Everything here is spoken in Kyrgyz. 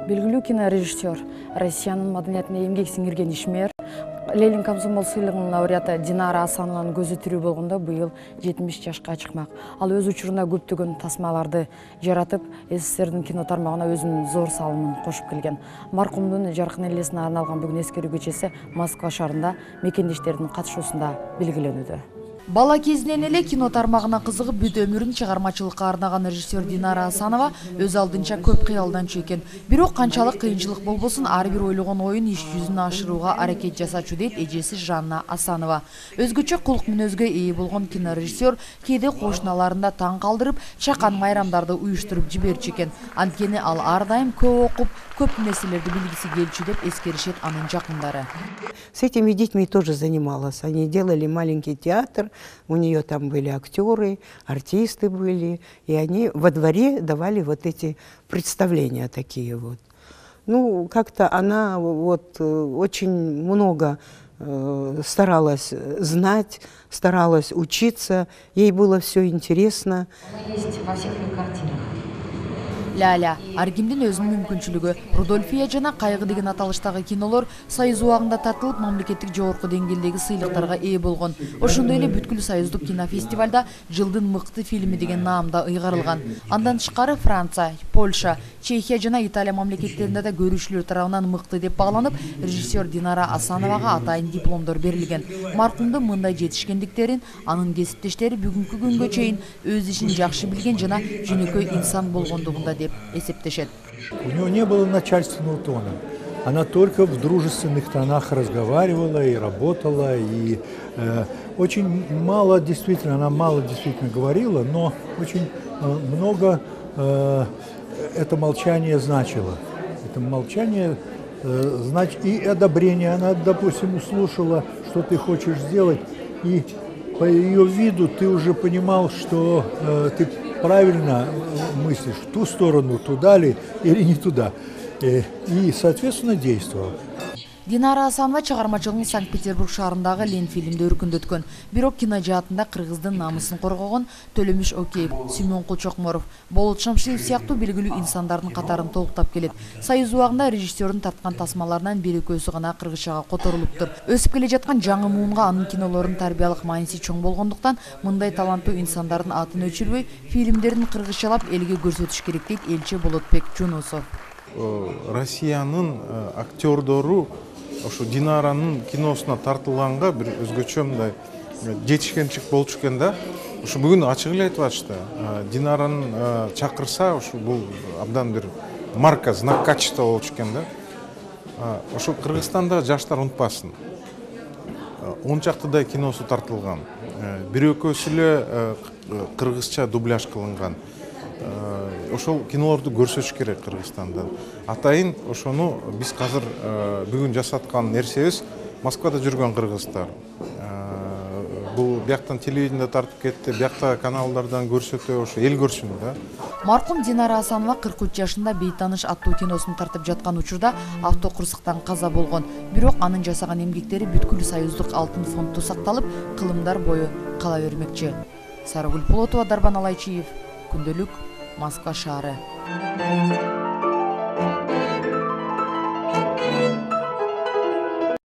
Белгілі кинорежиссер, Россиянын маданиятына эмгек сиңирген ишмер, Ленин комсомол сыйлығының лауреаты Динара Асанованың көзі тірі болғанда бұйыл 70 жашқа чыкмак. Ал өз учурунда көптөгөн тасмаларды жаратып, СССРдин кино тармагына өзүнүн зор салымын кошуп келген. Маркумдун жаркын элесине арналган бүгүн эскерүү кечеси Москва шаарында мекендештердин катышуусунда белгиленүүдө. Бала кезинен эле кино тармагына кызыгып бүт өмүрүн чыгармачылыкка арнаган режиссер Динара Асанова өз алдынча көп кыялданчу экен. Бирок канчалык кыйынчылык болбосун ар бир ойлогон оюн иш жүзүнө ашырууга аракет жасачу дейт эжеси Жанна Асанова. Өзгөчө кулк мүнөзгө ээ болгон кинорежиссер кээде кошуналарында таң калтырып, чакан майрамдарды уюштуруп жиберчү экен. Анткени ал ар дайым көп окуп, көп нерселерди билгиси келчү деп эскеришет анын жакындары. С этими детьми тоже занималась. Они делали маленький театр, у нее там были актеры, артисты были, и они во дворе давали вот эти представления такие вот. Ну, как-то она вот очень много старалась знать, старалась учиться, ей было все интересно. Она есть во всех ее картинах. Ля-ля, аркимдин өзүнүн мүмкүнчүлүгү. Рудольфия жана Кайгы деген аталыштагы кинолор Союз убагында тартылып, мамлекеттик жогорку деңгээлдеги сыйлыктарга ээ болгон. Ошондой эле бүткүл Союздук кинофестивалда жылдын мыкты фильми деген наамда ыйгарылган. Андан тышкары Франция, Польша, Чехия жана Италия мамлекеттеринде да көрүүчүлөр тарабынан мыкты деп багланып, режиссер Динара Асановага атайын дипломдор берилген. Маркумдун мындай жетишкендиктерин анын кесиптештери бүгүнкү күнгө чейин өз ишин жакшы билген жана жөнөкөй инсан болгондугунда деп эсептешет. У него не было начальственного тона. Она только в дружественных тонах разговаривала и работала, и очень мало действительно, она мало действительно говорила, но очень много это молчание значило. Это молчание и одобрение. Она, допустим, услышала, что ты хочешь сделать, и по ее виду ты уже понимал, что ты правильно мыслишь, в ту сторону, туда ли или не туда. И соответственно, действовал. Динара Асанова чыгармачылыгын Санкт-Петербург шаарындагы Лен фильмде өркүндөткөн. Бирок кино жаатында кыргыздын намысын коргогон Төлөмүш Океев, Симон Кулчокморов, Болот Шамшиев сыяктуу белгилүү инсандардын катарын толуктап келет. Союз убагында режиссердун тарткан тасмаларынан бир экөөсү гана кыргызчага которулуптур. Өсүп келе жаткан жаңы муунга анын кинолорунун тарбиялык мааниси чоң болгондуктан мындай таланттуу инсандардын атын өчүрбөй, фильмдерин кыргызчалап элге көрсөтүш керек дейт элчи Болотбек Жунусов. Россиянын актердору ошо Динаранын киносуна тартылганга бир өзгөчө мындай жетишкенчилик болчу экен да. Ошо бүгүн ачык эле айтып атышты. Динараны чакырса, ошо бул абдан бир марка, знак качества болчу экен да. Ошо Кыргызстанда жаштар унутпасын. 10 чактыдай киносу тартылган. Бир экөөсү эле кыргызча дубляж кылынган. Ошол кинолорду көрсөтүш керек Кыргызстанда. Атайын ошону биз азыр бүгүн жасаткан нерсебиз Москвада жүргөн кыргыздар. Бул бияктан телевидениеде тартып кетти, биякта каналдардан көрсөтө, ошо эл көрсүн да. Маркум Динара Асанова 43 жашында Бейтаныш аттуу киносун тартып жаткан учурда автокурсуктан каза болгон. Бирок анын жасаган эмгектери бүткүл Союздук алтын фонддо сакталып, кылымдар бою кала бермекчи. Сарыгүл Полотова, Дарбан Алайчиев, Күндөлүк, Москва шаары.